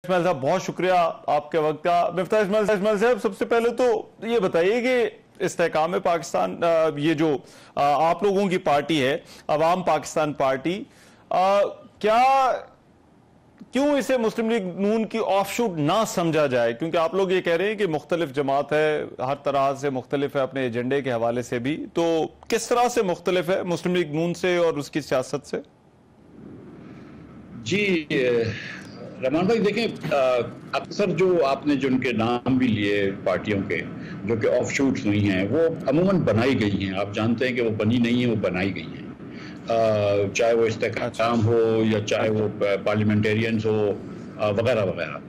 इस्माइल साहब, बहुत शुक्रिया आपके वक्त का। मिफ्ताह इस्माइल साहब, सबसे पहले तो ये बताइए कि इस्तेहकाम पाकिस्तान, ये जो आप लोगों की पार्टी है अवाम पाकिस्तान पार्टी, क्या क्यों इसे मुस्लिम लीग नून की ऑफशूट ना समझा जाए? क्योंकि आप लोग ये कह रहे हैं कि मुख्तलिफ जमात है, हर तरह से मुख्तलिफ है, अपने एजेंडे के हवाले से भी, तो किस तरह से मुख्तलिफ है मुस्लिम लीग नून से और उसकी सियासत से? जी रहमान भाई, देखें, अक्सर जो आपने जो उनके नाम भी लिए पार्टियों के, जो कि ऑफशूट्स हुई हैं, वो अमूमन बनाई गई हैं। आप जानते हैं कि वो बनी नहीं है, वो बनाई गई हैं। चाहे वो इस्तेहकाम हो या चाहे वो पार्लियामेंटेरियंस हो, वगैरह वगैरह,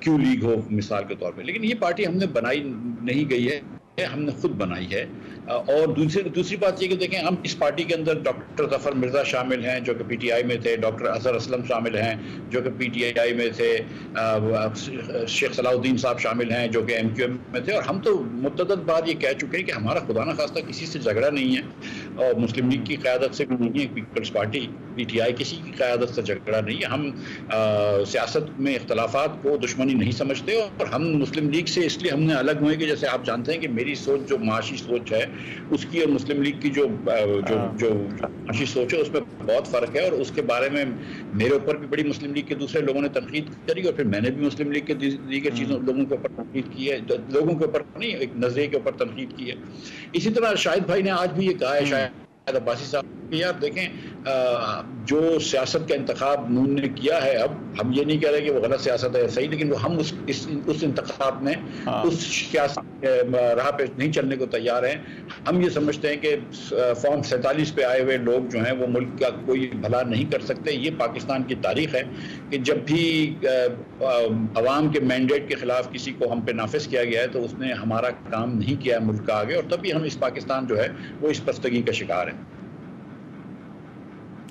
क्यू लीग हो मिसाल के तौर पे। लेकिन ये पार्टी हमने बनाई नहीं गई है, हमने खुद बनाई है। और दूसरी बात ये कि देखें, हम इस पार्टी के अंदर डॉक्टर जफर मिर्जा शामिल हैं जो कि पीटीआई में थे, डॉक्टर अजहर असलम शामिल हैं जो कि पीटीआई में थे, शेख सलाउद्दीन साहब शामिल हैं जो कि एमक्यूएम में थे। और हम तो मुद्दत बार ये कह चुके हैं कि हमारा खुदा न खास्ता किसी से झगड़ा नहीं है, और मुस्लिम लीग की क़यादत से भी नहीं है, पीपल्स पार्टी पीटीआई किसी की क़यादत से झगड़ा नहीं है। हम सियासत में इख्तलाफात को दुश्मनी नहीं समझते, और हम मुस्लिम लीग से इसलिए हमने अलग हुए कि जैसे आप जानते हैं कि मेरी सोच जो माशी सोच है उसकी और मुस्लिम लीग की जो माशी सोच है उसमें बहुत फ़र्क है। और उसके बारे में मेरे ऊपर भी बड़ी मुस्लिम लीग के दूसरे लोगों ने तनकीद करी, और फिर मैंने भी मुस्लिम लीग के दीगर चीज़ों लोगों के ऊपर तनकीद की है, लोगों के ऊपर नहीं, एक नज़रिए के ऊपर तनकीद की है। इसी तरह शाहिद भाई ने आज भी ये कहा है, शायद अब्बासी साहब, यार देखें, जो सियासत का इंतखाब नून ने किया है, अब हम ये नहीं कह रहे कि वो गलत सियासत है, सही, लेकिन वो हम उस इंतखाब में उस सियासत राह पे नहीं चलने को तैयार हैं। हम ये समझते हैं कि फॉर्म 47 पे आए हुए लोग जो हैं वो मुल्क का कोई भला नहीं कर सकते। ये पाकिस्तान की तारीख है कि जब भी अवाम के मैंडेट के खिलाफ किसी को हम पे नाफिज किया गया है तो उसने हमारा काम नहीं किया है मुल्क का आगे, और तभी हम इस पाकिस्तान जो है वो इस पस्तगी का शिकार है।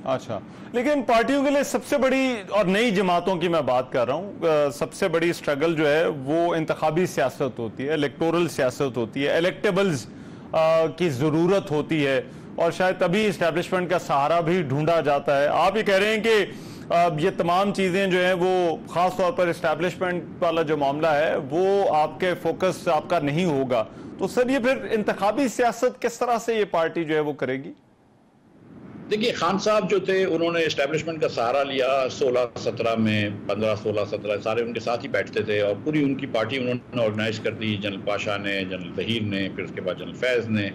अच्छा, लेकिन पार्टियों के लिए सबसे बड़ी, और नई जमातों की मैं बात कर रहा हूँ, सबसे बड़ी स्ट्रगल जो है वो इंतखाबी सियासत होती है, इलेक्टोरल सियासत होती है, इलेक्टेबल्स की ज़रूरत होती है, और शायद तभी इस्टेब्लिशमेंट का सहारा भी ढूंढा जाता है। आप ये कह रहे हैं कि ये तमाम चीज़ें जो हैं वो ख़ास तौर पर इस्टेब्लिशमेंट वाला जो मामला है वो आपके फोकस आपका नहीं होगा, तो सर ये फिर इंतखाबी सियासत किस तरह से ये पार्टी जो है वो करेगी? देखिए, खान साहब जो थे उन्होंने एस्टेब्लिशमेंट का सहारा लिया 16-17 में, 15-16-17 सारे उनके साथ ही बैठते थे, और पूरी उनकी पार्टी उन्होंने ऑर्गेनाइज कर दी, जनरल पाशा ने, जनरल ज़हीर ने, फिर उसके बाद जनरल फैज़ ने,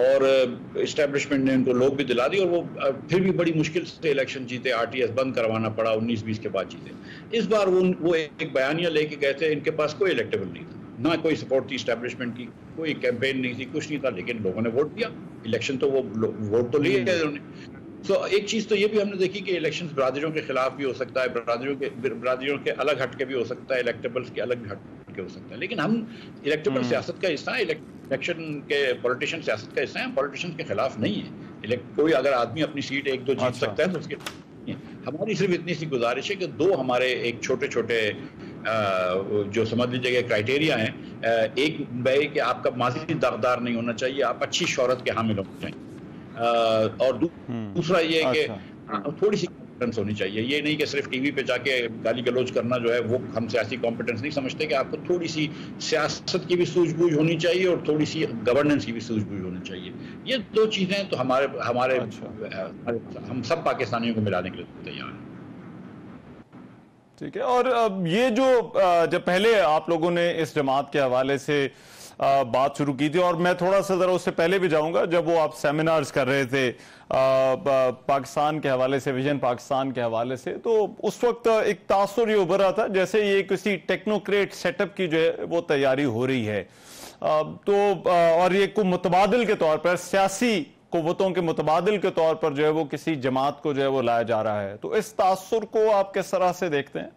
और इस्टेब्लिशमेंट ने उनको लोग भी दिला दी, और वो फिर भी बड़ी मुश्किल से इलेक्शन जीते, आरटीएस बंद करवाना पड़ा, 19-20 के बाद जीते। इस बार वो एक बयानिया लेके गए थे, इनके पास कोई इलेक्टेबल नहीं था, ना कोई सपोर्ट थी इस्टेब्लिशमेंट की, कोई कैंपेन नहीं थी, कुछ नहीं था, लेकिन लोगों ने वोट दिया। इलेक्शन तो वो वोट तो लिए उन्होंने। तो एक चीज़ तो ये भी हमने देखी कि इलेक्शन बरादरियों के खिलाफ भी हो सकता है, बरादरियों के अलग हटके भी हो सकता है, इलेक्टेबल्स के अलग हटके हो सकता है, लेकिन हम इलेक्टेबल सियासत का हिस्सा है, इलेक्शन के पॉलिटिशियन सियासत का हिस्सा है, पॉलिटिशियन के खिलाफ नहीं है। कोई अगर आदमी अपनी सीट 1-2 जीत सकता है तो उसके, हमारी सिर्फ इतनी सी गुजारिश है कि दो हमारे एक छोटे छोटे जो समझ लीजिए क्राइटेरिया हैं, एक भाई कि आपका माजी दागदार नहीं होना चाहिए, आप अच्छी शोहरत के हामिल होना चाहिए, और दूसरा ये है कि थोड़ी सी कॉम्पिटेंस होनी चाहिए। ये नहीं कि सिर्फ टीवी पे जाके गाली गलौज करना जो है वो हम सियासी कॉम्पिटेंस नहीं समझते, कि आपको थोड़ी सी सियासत की भी सूझबूझ होनी चाहिए और थोड़ी सी गवर्नेंस की भी सूझबूझ होनी चाहिए। ये दो चीजें तो हमारे हम सब पाकिस्तानियों को मिलाने के लिए तैयार हैं। ठीक है, और ये जो जब पहले आप लोगों ने इस जमात के हवाले से बात शुरू की थी, और मैं थोड़ा सा जरा उससे पहले भी जाऊंगा, जब वो आप सेमिनार्स कर रहे थे पाकिस्तान के हवाले से, विजन पाकिस्तान के हवाले से, तो उस वक्त एक तासुर ये उभर रहा था जैसे ये किसी टेक्नोक्रेट सेटअप की जो है वो तैयारी हो रही है, तो और ये को मुतबादिल के तौर पर, सियासी कुव्वतों के मुतबादिल के तौर पर जो है वो किसी जमात को जो है वो लाया जा रहा है, तो इस तासुर को आप किस तरह से देखते हैं?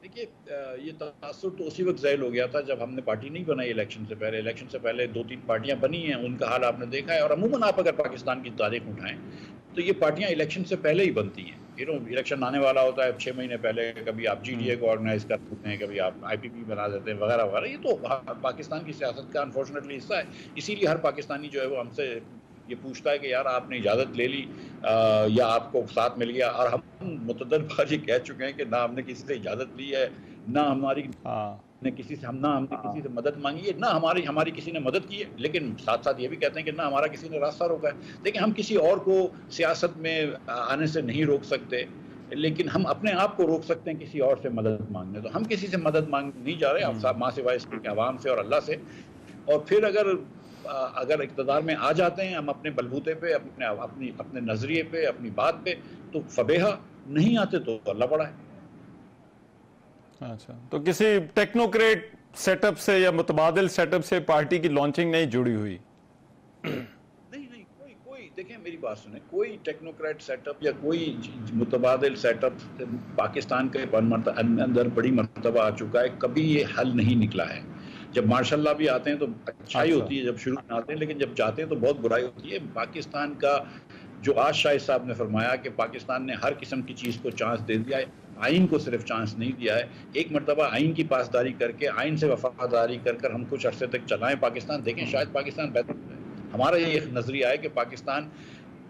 देखिए, ये तासुर तो उसी वक्त ज़ाहिर हो गया था जब हमने पार्टी नहीं बनाई। इलेक्शन से पहले 2-3 पार्टियां बनी हैं, उनका हाल आपने देखा है। और अमूमन आप अगर पाकिस्तान की तारीख उठाएं तो ये पार्टियां इलेक्शन से पहले ही बनती हैं। इलेक्शन आने वाला होता है 6 महीने पहले, कभी आप जीडीए को ऑर्गेनाइज कर देते हैं, कभी आप आईपीपी बना देते हैं, वगैरह वगैरह। ये तो पाकिस्तान की सियासत का अनफॉर्चुनेटली हिस्सा है। इसीलिए हर पाकिस्तानी जो है वो हमसे ये पूछता है कि यार आपने इजाज़त ले ली या आपको साथ मिल गया। और हम मुतअद्दिद बार ये कह चुके हैं कि ना हमने किसी से इजाज़त ली है, ना हमारी हाँ। ने किसी से हमने किसी से मदद मांगी है, ना हमारी हमारी किसी ने मदद की है। लेकिन साथ साथ ये भी कहते हैं कि ना हमारा किसी ने रास्ता रोका है। देखिए, हम किसी और को सियासत में आने से नहीं रोक सकते, लेकिन हम अपने आप को रोक सकते हैं किसी और से मदद मांगने। तो हम किसी से मदद मांग नहीं जा रहे, अब माँ सिवाय इसके अवाम से और अल्लाह से। और फिर अगर इक़्तिदार में आ जाते हैं हम अपने बलबूते पे, अपने नजरिए पे, अपनी बात पे, तो फबेहा, नहीं आते तो अल्लाह बड़ा है। अच्छा, तो किसी टेक्नोक्रेट सेटअप से या मुतबादिल सेटअप से पार्टी की लॉन्चिंग नहीं जुड़ी हुई? नहीं, कोई देखिए, मेरी बात सुने, कोई टेक्नोक्रेट सेटअप या कोई मुतबादिल सेटअप पाकिस्तान के अंदर बड़ी मर्तबा आ चुका है, कभी ये हल नहीं निकला है। जब मार्शल भी आते हैं तो अच्छाई होती है, जब शुरू में आते हैं, लेकिन जब जाते हैं तो बहुत बुराई होती है। पाकिस्तान का जो आज शाहिद साहब ने फरमाया कि पाकिस्तान ने हर किस्म की चीज़ को चांस दे दिया है, आइन को सिर्फ चांस नहीं दिया है। एक मरतबा आइन की पासदारी करके, आइन से वफादारी कर हम कुछ अरसे तक चलाएं पाकिस्तान, देखें शायद पाकिस्तान बेहतर है। हमारा ये एक नजरिया है कि पाकिस्तान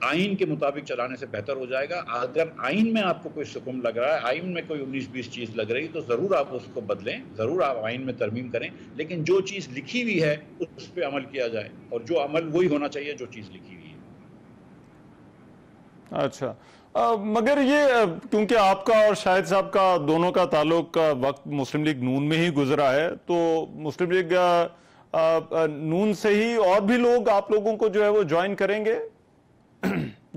आइन के मुताबिक चलाने से बेहतर हो जाएगा। अगर आइन में आपको कोई सुकून लग रहा है, आइन में कोई 19-20 चीज़ लग रही, तो ज़रूर आप उसको बदलें, ज़रूर आप आइन में तरमीम करें, लेकिन जो चीज़ लिखी हुई है उस पर अमल किया जाए, और जो अमल वही होना चाहिए जो चीज़ लिखी हुई है। अच्छा, मगर ये क्योंकि आपका और शाहिद साहब का दोनों का ताल्लुक वक्त मुस्लिम लीग नून में ही गुजरा है, तो मुस्लिम लीग नून से ही और भी लोग आप लोगों को जो है वो ज्वाइन करेंगे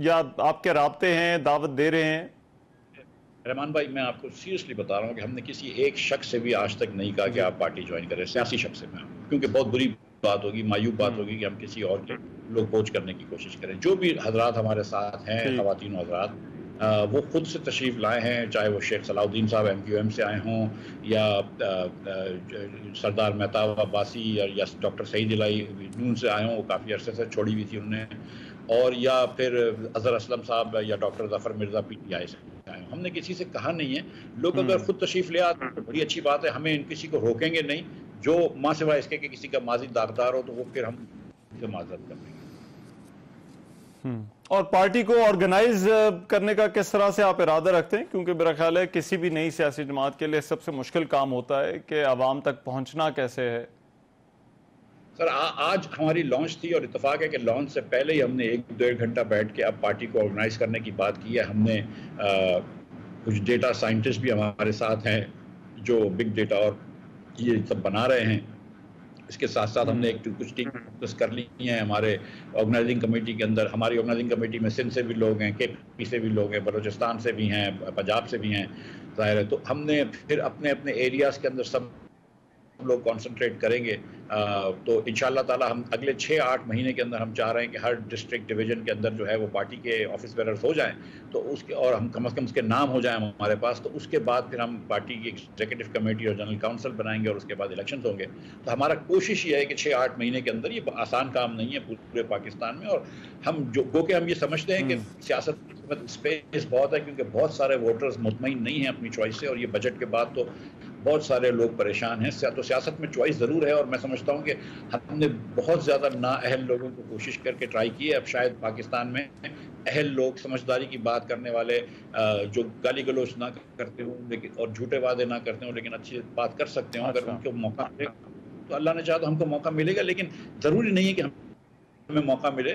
या आपके राब्ते हैं, दावत दे रहे हैं? रहमान भाई, मैं आपको सीरियसली बता रहा हूँ कि हमने किसी एक शख्स से भी आज तक नहीं कहा कि आप पार्टी ज्वाइन करें, सियासी शख्स से, क्योंकि बहुत बुरी बात होगी, मायूब बात होगी कि हम किसी और के लोग पोच करने की कोशिश करें। जो भी हजरात हमारे साथ हैं, ख़वातीन हजरात, वो खुद से तशरीफ़ लाए हैं, चाहे वो शेख सलाउद्दीन साहब MQM से आए हों, या सरदार मेहताब अब्बासी या डॉक्टर सईद इलाही नून से आए हों, वो काफ़ी अरसे से छोड़ी हुई थी उन्होंने, और या फिर अजहर असलम साहब या डॉक्टर जफर मिर्ज़ा PTI से आए हों। हमने किसी से कहा नहीं है। लोग अगर खुद तशरीफ़ ले आते हैं तो बड़ी अच्छी बात है, हमें किसी को रोकेंगे नहीं। जो माँ सिवाय इसके कि किसी का माजी दागदार हो, तो वो फिर हम उनसे माजरत कर देंगे। और पार्टी को ऑर्गेनाइज करने का किस तरह से आप इरादा रखते हैं? क्योंकि मेरा ख्याल है किसी भी नई सियासी जमात के लिए सबसे मुश्किल काम होता है कि आवाम तक पहुंचना कैसे है। सर, आज हमारी लॉन्च थी, और इत्तेफाक है कि लॉन्च से पहले ही हमने 1-1.5 घंटा बैठ के अब पार्टी को ऑर्गेनाइज करने की बात की है। हमने कुछ डेटा साइंटिस्ट भी हमारे साथ हैं जो बिग डेटा और ये सब बना रहे हैं। इसके साथ साथ हमने कुछ टीम कर ली है हमारे ऑर्गेनाइजिंग कमेटी के अंदर। हमारी ऑर्गेनाइजिंग कमेटी में सिंध से भी लोग हैं, KP से भी लोग हैं, बलूचिस्तान से भी हैं, पंजाब से भी हैं, ज़ाहिर है। तो हमने फिर अपने अपने एरियाज़ के अंदर सब लोग कंसंट्रेट करेंगे। तो इंशाअल्लाह ताला हम अगले 6-8 महीने के अंदर हम चाह रहे हैं कि हर डिस्ट्रिक्ट डिवीजन के अंदर जो है वो पार्टी के ऑफिस बेरर्स हो जाएं, तो उसके, और हम कम से कम उसके नाम हो जाएं हमारे पास। तो उसके बाद फिर हम पार्टी की एग्जीक्यूटिव कमेटी और जनरल काउंसिल बनाएंगे, और उसके बाद इलेक्शन होंगे। तो हमारा कोशिश ये है कि 6-8 महीने के अंदर, ये आसान काम नहीं है पूरे पाकिस्तान में, और हम हम ये समझते हैं कि सियासत में स्पेस बहुत है, क्योंकि बहुत सारे वोटर्स मुतमईन नहीं हैं अपनी चॉइस से, और ये बजट के बाद तो बहुत सारे लोग परेशान हैं। तो सियासत में चॉइस ज़रूर है, और मैं समझता हूँ कि हमने बहुत ज़्यादा नाअहल लोगों को कोशिश करके ट्राई की है। अब शायद पाकिस्तान में अहल लोग, समझदारी की बात करने वाले, जो गाली गलौज ना करते हों लेकिन, और झूठे वादे ना करते हों, लेकिन अच्छी बात कर सकते हों, अगर उनको मौका मिले तो अल्लाह ने चाहा तो हमको मौका मिलेगा। लेकिन ज़रूरी नहीं है कि हमें मौका मिले।